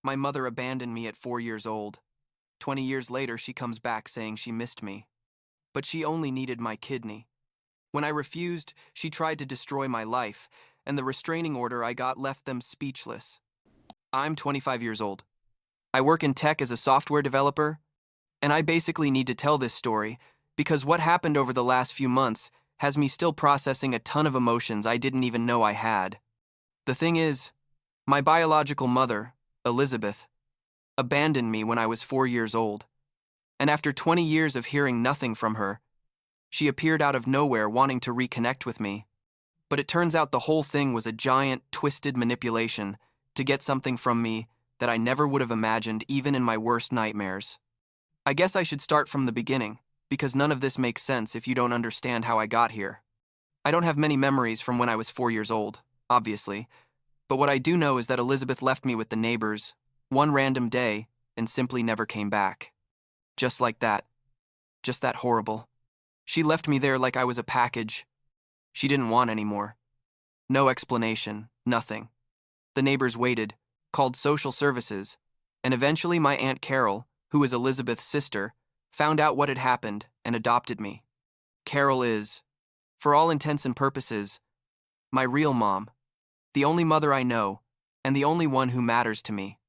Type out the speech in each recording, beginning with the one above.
My mother abandoned me at 4 years old. 20 years later, she comes back saying she missed me. But she only needed my kidney. When I refused, she tried to destroy my life, and the restraining order I got left them speechless. I'm 25 years old. I work in tech as a software developer, and I basically need to tell this story because what happened over the last few months has me still processing a ton of emotions I didn't even know I had. The thing is, my biological mother, Elizabeth, abandoned me when I was 4 years old, and after 20 years of hearing nothing from her, she appeared out of nowhere wanting to reconnect with me. But it turns out the whole thing was a giant, twisted manipulation to get something from me that I never would have imagined even in my worst nightmares. I guess I should start from the beginning, because none of this makes sense if you don't understand how I got here. I don't have many memories from when I was 4 years old, obviously, but what I do know is that Elizabeth left me with the neighbors one random day and simply never came back. Just like that. Just that horrible. She left me there like I was a package she didn't want anymore. No explanation, nothing. The neighbors waited, called social services, and eventually my Aunt Carol, who is Elizabeth's sister, found out what had happened and adopted me. Carol is, for all intents and purposes, my real mom, the only mother I know, and the only one who matters to me.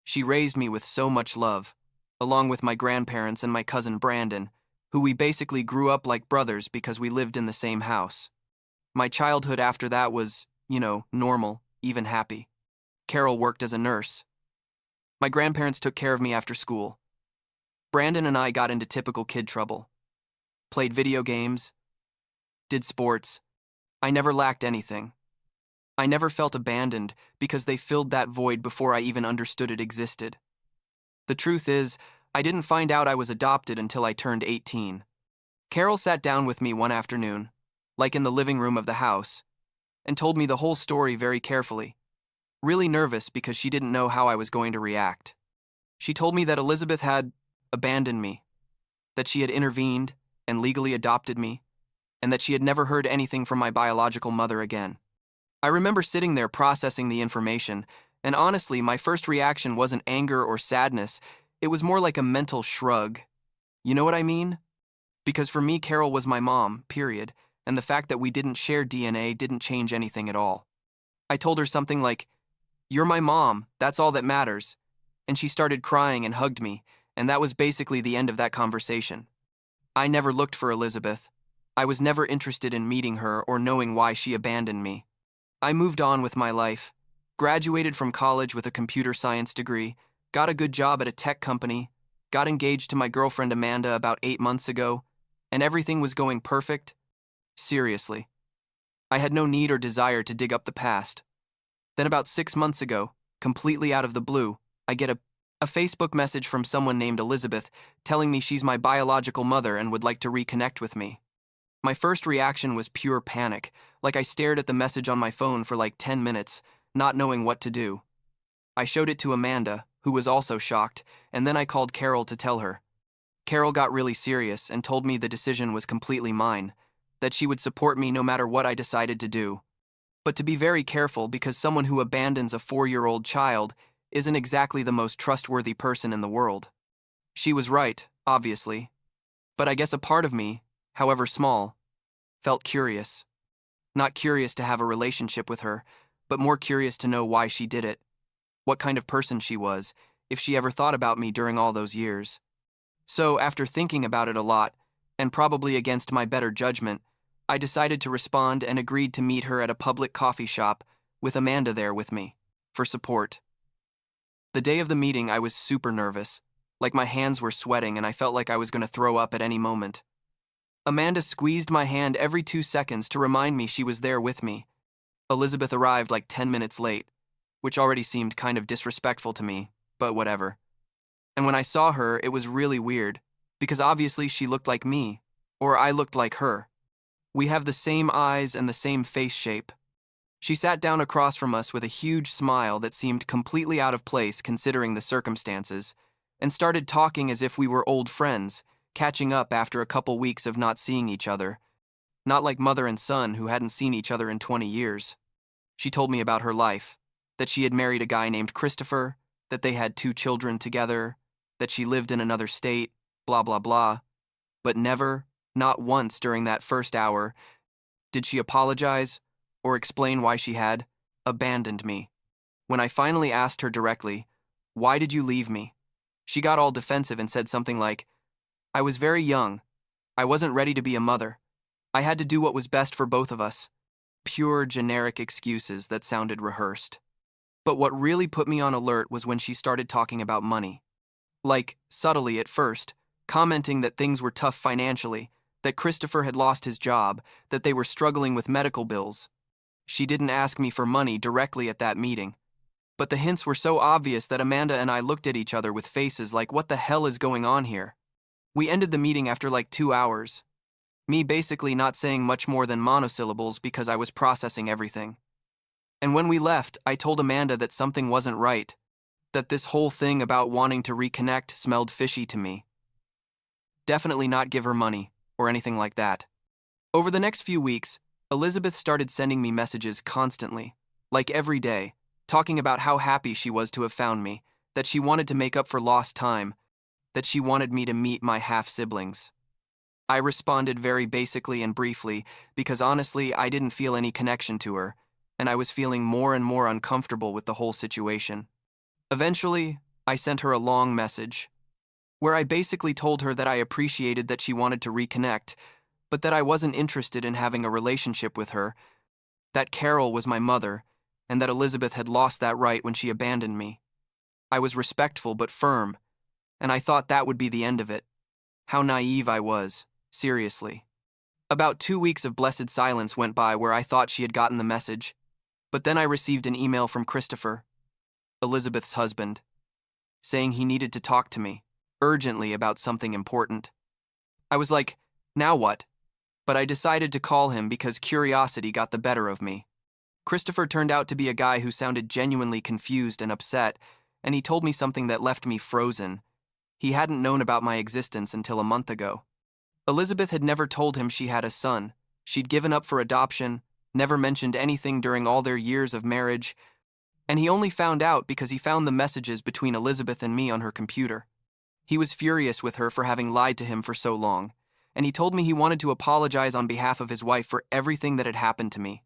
She raised me with so much love, along with my grandparents and my cousin Brandon, who we basically grew up like brothers because we lived in the same house. My childhood after that was, normal, even happy. Carol worked as a nurse. My grandparents took care of me after school. Brandon and I got into typical kid trouble. Played video games, did sports. I never lacked anything. I never felt abandoned because they filled that void before I even understood it existed. The truth is, I didn't find out I was adopted until I turned 18. Carol sat down with me one afternoon, like in the living room of the house, and told me the whole story very carefully, really nervous because she didn't know how I was going to react. She told me that Elizabeth had abandoned me, that she had intervened and legally adopted me, and that she had never heard anything from my biological mother again. I remember sitting there processing the information, and honestly, my first reaction wasn't anger or sadness. It was more like a mental shrug. You know what I mean? Because for me, Carol was my mom, period, and the fact that we didn't share DNA didn't change anything at all. I told her something like, "You're my mom, that's all that matters," and she started crying and hugged me, and that was basically the end of that conversation. I never looked for Elizabeth. I was never interested in meeting her or knowing why she abandoned me. I moved on with my life, graduated from college with a computer science degree, got a good job at a tech company, got engaged to my girlfriend Amanda about 8 months ago, and everything was going perfect. Seriously. I had no need or desire to dig up the past. Then about 6 months ago, completely out of the blue, I get a Facebook message from someone named Elizabeth telling me she's my biological mother and would like to reconnect with me. My first reaction was pure panic, like I stared at the message on my phone for like 10 minutes, not knowing what to do. I showed it to Amanda, who was also shocked, and then I called Carol to tell her. Carol got really serious and told me the decision was completely mine, that she would support me no matter what I decided to do. But to be very careful because someone who abandons a 4-year-old child isn't exactly the most trustworthy person in the world. She was right, obviously. But I guess a part of me, however small, felt curious. Not curious to have a relationship with her, but more curious to know why she did it, what kind of person she was, if she ever thought about me during all those years. So, after thinking about it a lot, and probably against my better judgment, I decided to respond and agreed to meet her at a public coffee shop with Amanda there with me, for support. The day of the meeting, I was super nervous, like my hands were sweating and I felt like I was going to throw up at any moment. Amanda squeezed my hand every 2 seconds to remind me she was there with me. Elizabeth arrived like 10 minutes late, which already seemed kind of disrespectful to me, but whatever. And when I saw her, it was really weird, because obviously she looked like me, or I looked like her. We have the same eyes and the same face shape. She sat down across from us with a huge smile that seemed completely out of place considering the circumstances, and started talking as if we were old friends, catching up after a couple weeks of not seeing each other. Not like mother and son who hadn't seen each other in 20 years. She told me about her life, that she had married a guy named Christopher, that they had 2 children together, that she lived in another state, blah, blah, blah. But never, not once during that first hour, did she apologize or explain why she had abandoned me. When I finally asked her directly, "Why did you leave me?" she got all defensive and said something like, "I was very young. I wasn't ready to be a mother. I had to do what was best for both of us." Pure generic excuses that sounded rehearsed. But what really put me on alert was when she started talking about money. Like, subtly at first, commenting that things were tough financially, that Christopher had lost his job, that they were struggling with medical bills. She didn't ask me for money directly at that meeting, but the hints were so obvious that Amanda and I looked at each other with faces like, what the hell is going on here? We ended the meeting after like 2 hours. Me basically not saying much more than monosyllables because I was processing everything. And when we left, I told Amanda that something wasn't right, that this whole thing about wanting to reconnect smelled fishy to me. Definitely not give her money, or anything like that. Over the next few weeks, Elizabeth started sending me messages constantly, like every day, talking about how happy she was to have found me, that she wanted to make up for lost time, that she wanted me to meet my half-siblings. I responded very basically and briefly because honestly I didn't feel any connection to her, and I was feeling more and more uncomfortable with the whole situation. Eventually, I sent her a long message, where I basically told her that I appreciated that she wanted to reconnect, but that I wasn't interested in having a relationship with her, that Carol was my mother, and that Elizabeth had lost that right when she abandoned me. I was respectful but firm, and I thought that would be the end of it. How naive I was, seriously. About 2 weeks of blessed silence went by where I thought she had gotten the message, but then I received an email from Christopher, Elizabeth's husband, saying he needed to talk to me, urgently about something important. I was like, now what? But I decided to call him because curiosity got the better of me. Christopher turned out to be a guy who sounded genuinely confused and upset, and he told me something that left me frozen. He hadn't known about my existence until a month ago. Elizabeth had never told him she had a son. She'd given up for adoption, never mentioned anything during all their years of marriage, and he only found out because he found the messages between Elizabeth and me on her computer. He was furious with her for having lied to him for so long, and he told me he wanted to apologize on behalf of his wife for everything that had happened to me.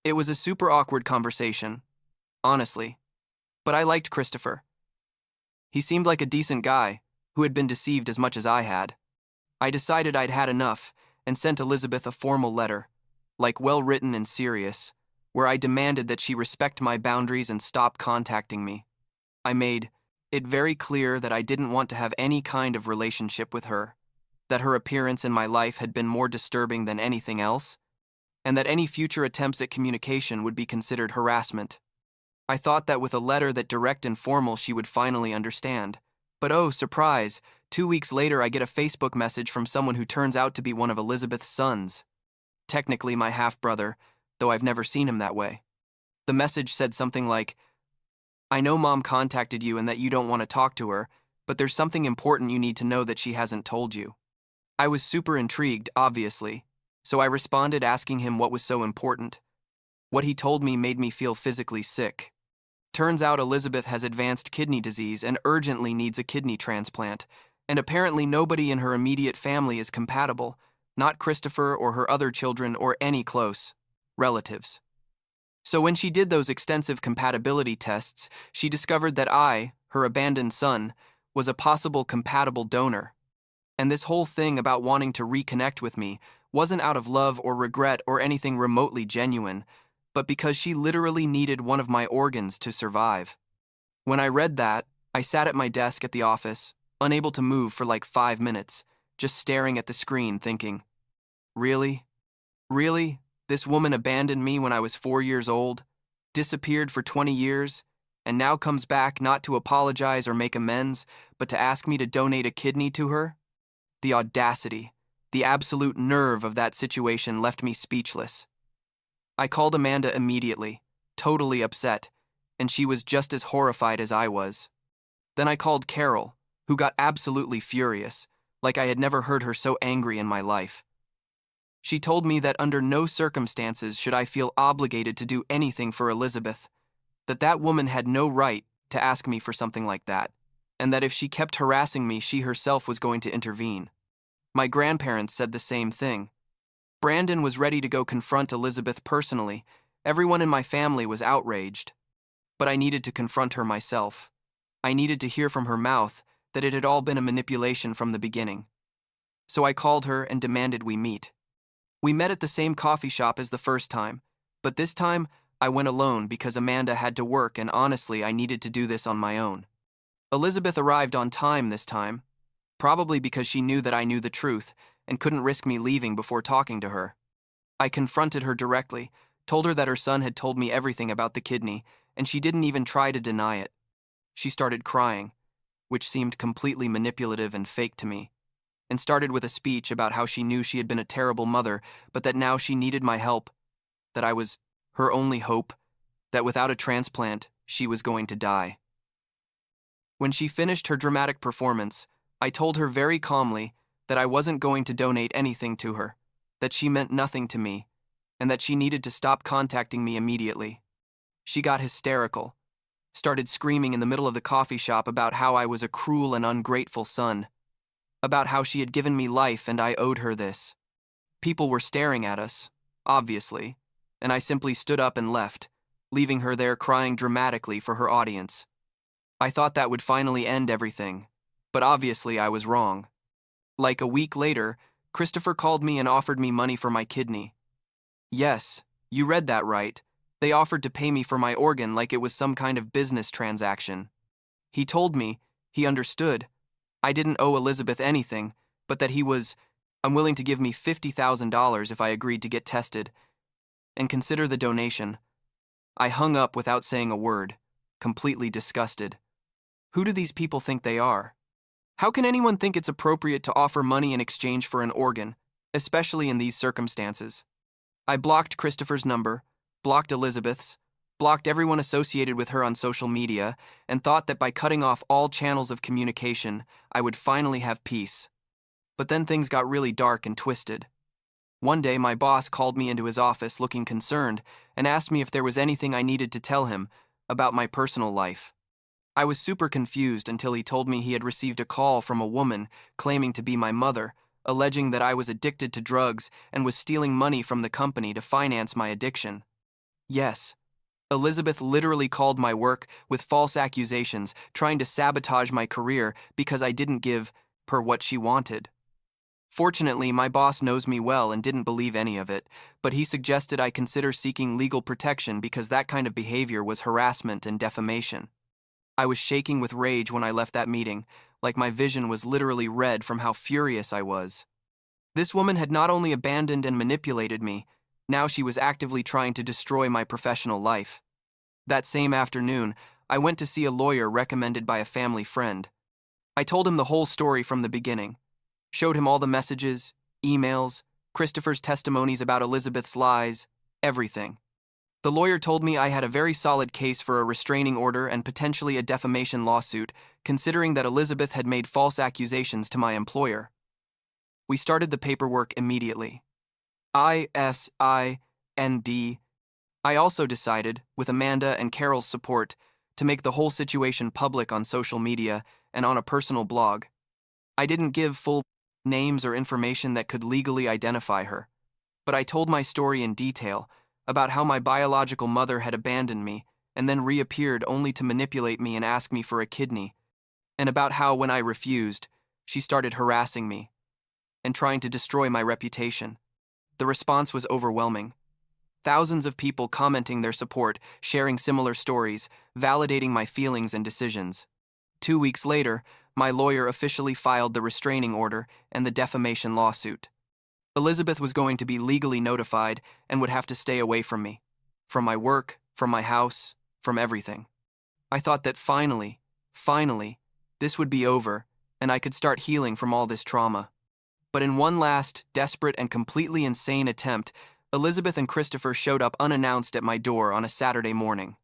It was a super awkward conversation, honestly, but I liked Christopher. He seemed like a decent guy who had been deceived as much as I had. I decided I'd had enough and sent Elizabeth a formal letter, like well-written and serious, where I demanded that she respect my boundaries and stop contacting me. I made it very clear that I didn't want to have any kind of relationship with her, that her appearance in my life had been more disturbing than anything else, and that any future attempts at communication would be considered harassment. I thought that with a letter that direct and formal she would finally understand. But oh, surprise, 2 weeks later I get a Facebook message from someone who turns out to be one of Elizabeth's sons. Technically my half-brother, though I've never seen him that way. The message said something like, "I know Mom contacted you and that you don't want to talk to her, but there's something important you need to know that she hasn't told you." I was super intrigued, obviously, so I responded asking him what was so important. What he told me made me feel physically sick. Turns out Elizabeth has advanced kidney disease and urgently needs a kidney transplant, and apparently nobody in her immediate family is compatible, not Christopher or her other children or any close relatives. So when she did those extensive compatibility tests, she discovered that I, her abandoned son, was a possible compatible donor. And this whole thing about wanting to reconnect with me wasn't out of love or regret or anything remotely genuine, but because she literally needed one of my organs to survive. When I read that, I sat at my desk at the office, unable to move for like 5 minutes, just staring at the screen thinking, really? Really? This woman abandoned me when I was 4 years old, disappeared for 20 years, and now comes back not to apologize or make amends, but to ask me to donate a kidney to her? The audacity, the absolute nerve of that situation left me speechless. I called Amanda immediately, totally upset, and she was just as horrified as I was. Then I called Carol, who got absolutely furious, like I had never heard her so angry in my life. She told me that under no circumstances should I feel obligated to do anything for Elizabeth, that woman had no right to ask me for something like that, and that if she kept harassing me, she herself was going to intervene. My grandparents said the same thing. Brandon was ready to go confront Elizabeth personally. Everyone in my family was outraged. But I needed to confront her myself. I needed to hear from her mouth that it had all been a manipulation from the beginning. So I called her and demanded we meet. We met at the same coffee shop as the first time, but this time I went alone because Amanda had to work, and honestly I needed to do this on my own. Elizabeth arrived on time this time, probably because she knew that I knew the truth and couldn't risk me leaving before talking to her. I confronted her directly, told her that her son had told me everything about the kidney, and she didn't even try to deny it. She started crying, which seemed completely manipulative and fake to me, and started with a speech about how she knew she had been a terrible mother, but that now she needed my help, that I was her only hope, that without a transplant, she was going to die. When she finished her dramatic performance, I told her very calmly that I wasn't going to donate anything to her, that she meant nothing to me, and that she needed to stop contacting me immediately. She got hysterical, started screaming in the middle of the coffee shop about how I was a cruel and ungrateful son, about how she had given me life and I owed her this. People were staring at us, obviously, and I simply stood up and left, leaving her there crying dramatically for her audience. I thought that would finally end everything, but obviously I was wrong. Like a week later, Christopher called me and offered me money for my kidney. Yes, you read that right. They offered to pay me for my organ like it was some kind of business transaction. He told me, he understood, I didn't owe Elizabeth anything, but that he was unwilling to give me $50,000 if I agreed to get tested and consider the donation. I hung up without saying a word, completely disgusted. Who do these people think they are? How can anyone think it's appropriate to offer money in exchange for an organ, especially in these circumstances? I blocked Christopher's number, blocked Elizabeth's, blocked everyone associated with her on social media, and thought that by cutting off all channels of communication, I would finally have peace. But then things got really dark and twisted. One day, my boss called me into his office looking concerned and asked me if there was anything I needed to tell him about my personal life. I was super confused until he told me he had received a call from a woman claiming to be my mother, alleging that I was addicted to drugs and was stealing money from the company to finance my addiction. Yes, Elizabeth literally called my work with false accusations, trying to sabotage my career because I didn't give her what she wanted. Fortunately, my boss knows me well and didn't believe any of it, but he suggested I consider seeking legal protection because that kind of behavior was harassment and defamation. I was shaking with rage when I left that meeting, like my vision was literally red from how furious I was. This woman had not only abandoned and manipulated me, now she was actively trying to destroy my professional life. That same afternoon, I went to see a lawyer recommended by a family friend. I told him the whole story from the beginning, showed him all the messages, emails, Christopher's testimonies about Elizabeth's lies, everything. The lawyer told me I had a very solid case for a restraining order and potentially a defamation lawsuit, considering that Elizabeth had made false accusations to my employer. We started the paperwork immediately. ISIND. I also decided, with Amanda and Carol's support, to make the whole situation public on social media and on a personal blog. I didn't give full names or information that could legally identify her, but I told my story in detail about how my biological mother had abandoned me and then reappeared only to manipulate me and ask me for a kidney, and about how when I refused, she started harassing me and trying to destroy my reputation. The response was overwhelming. Thousands of people commenting their support, sharing similar stories, validating my feelings and decisions. 2 weeks later, my lawyer officially filed the restraining order and the defamation lawsuit. Elizabeth was going to be legally notified and would have to stay away from me, from my work, from my house, from everything. I thought that finally, this would be over and I could start healing from all this trauma. But in one last, desperate and completely insane attempt, Elizabeth and Christopher showed up unannounced at my door on a Saturday morning.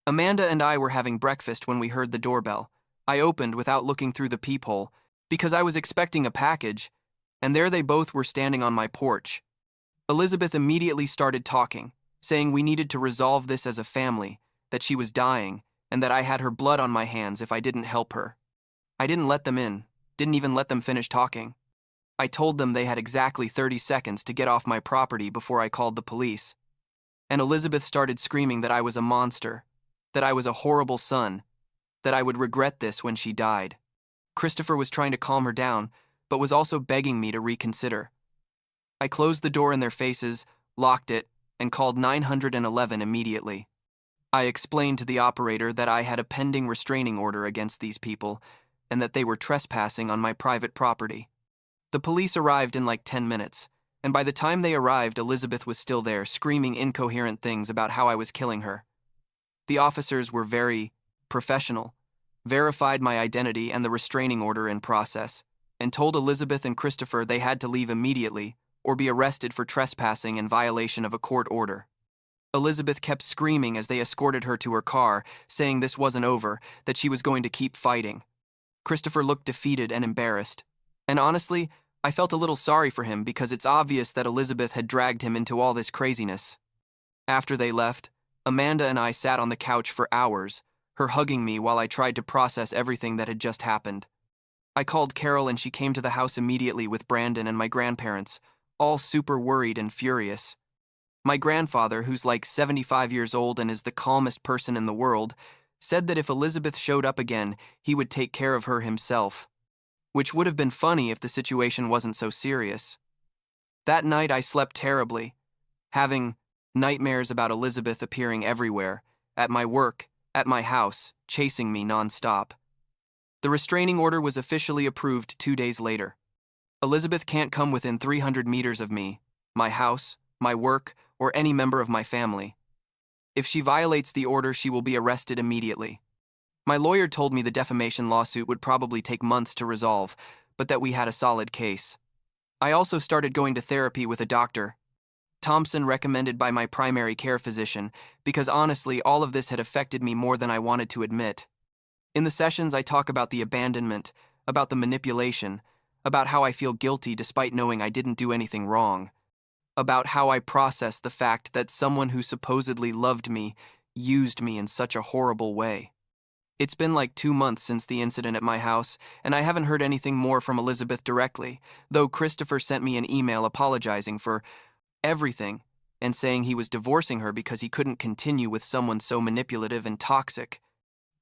Amanda and I were having breakfast when we heard the doorbell. I opened without looking through the peephole because I was expecting a package, and there they both were standing on my porch. Elizabeth immediately started talking, saying we needed to resolve this as a family, that she was dying, and that I had her blood on my hands if I didn't help her. I didn't let them in, didn't even let them finish talking. I told them they had exactly 30 seconds to get off my property before I called the police. And Elizabeth started screaming that I was a monster, that I was a horrible son, that I would regret this when she died. Christopher was trying to calm her down, but was also begging me to reconsider. I closed the door in their faces, locked it, and called 911 immediately. I explained to the operator that I had a pending restraining order against these people and that they were trespassing on my private property. The police arrived in like 10 minutes, and by the time they arrived, Elizabeth was still there, screaming incoherent things about how I was killing her. The officers were very professional, verified my identity and the restraining order in process, and told Elizabeth and Christopher they had to leave immediately or be arrested for trespassing in violation of a court order. Elizabeth kept screaming as they escorted her to her car, saying this wasn't over, that she was going to keep fighting. Christopher looked defeated and embarrassed, and honestly, I felt a little sorry for him because it's obvious that Elizabeth had dragged him into all this craziness. After they left, Amanda and I sat on the couch for hours, her hugging me while I tried to process everything that had just happened. I called Carol and she came to the house immediately with Brandon and my grandparents, all super worried and furious. My grandfather, who's like 75 years old and is the calmest person in the world, said that if Elizabeth showed up again, he would take care of her himself, which would have been funny if the situation wasn't so serious. That night I slept terribly, having nightmares about Elizabeth appearing everywhere, at my work, at my house, chasing me nonstop. The restraining order was officially approved 2 days later. Elizabeth can't come within 300 meters of me, my house, my work, or any member of my family. If she violates the order, she will be arrested immediately. My lawyer told me the defamation lawsuit would probably take months to resolve, but that we had a solid case. I also started going to therapy with a doctor, Thompson, recommended by my primary care physician, because honestly, all of this had affected me more than I wanted to admit. In the sessions, I talk about the abandonment, about the manipulation, about how I feel guilty despite knowing I didn't do anything wrong, about how I process the fact that someone who supposedly loved me used me in such a horrible way. It's been like 2 months since the incident at my house, and I haven't heard anything more from Elizabeth directly, though Christopher sent me an email apologizing for everything and saying he was divorcing her because he couldn't continue with someone so manipulative and toxic.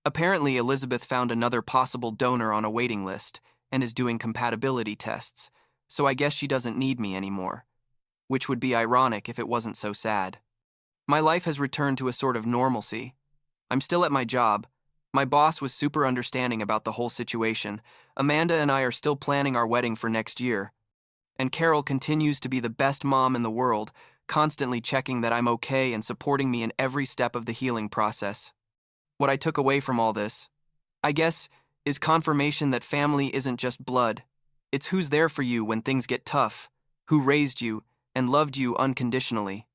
Apparently, Elizabeth found another possible donor on a waiting list and is doing compatibility tests, so I guess she doesn't need me anymore, which would be ironic if it wasn't so sad. My life has returned to a sort of normalcy. I'm still at my job. My boss was super understanding about the whole situation. Amanda and I are still planning our wedding for next year. And Carol continues to be the best mom in the world, constantly checking that I'm okay and supporting me in every step of the healing process. What I took away from all this, I guess, is confirmation that family isn't just blood. It's who's there for you when things get tough, who raised you and loved you unconditionally.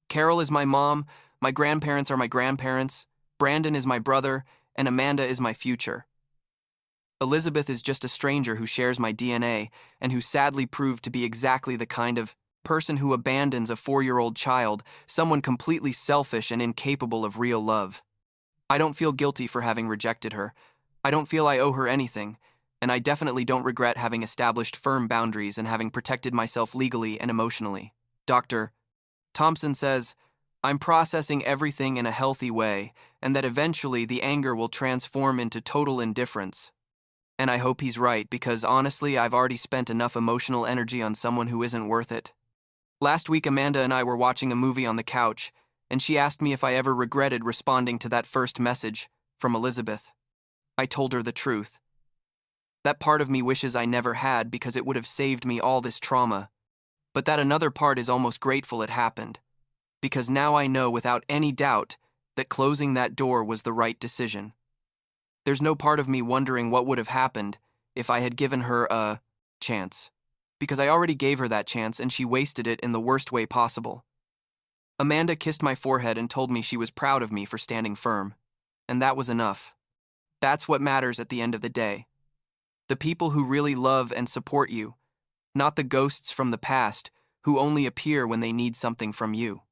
Carol is my mom, my grandparents are my grandparents, Brandon is my brother, and Amanda is my future. Elizabeth is just a stranger who shares my DNA and who sadly proved to be exactly the kind of person who abandons a 4-year-old child, someone completely selfish and incapable of real love. I don't feel guilty for having rejected her. I don't feel I owe her anything, and I definitely don't regret having established firm boundaries and having protected myself legally and emotionally. Dr. Thompson says, I'm processing everything in a healthy way, and that eventually the anger will transform into total indifference. And I hope he's right, because honestly, I've already spent enough emotional energy on someone who isn't worth it. Last week, Amanda and I were watching a movie on the couch, and she asked me if I ever regretted responding to that first message from Elizabeth. I told her the truth. That part of me wishes I never had because it would have saved me all this trauma. But that another part is almost grateful it happened, because now I know without any doubt that closing that door was the right decision. There's no part of me wondering what would have happened if I had given her a chance, because I already gave her that chance and she wasted it in the worst way possible. Amanda kissed my forehead and told me she was proud of me for standing firm, and that was enough. That's what matters at the end of the day. The people who really love and support you, not the ghosts from the past who only appear when they need something from you.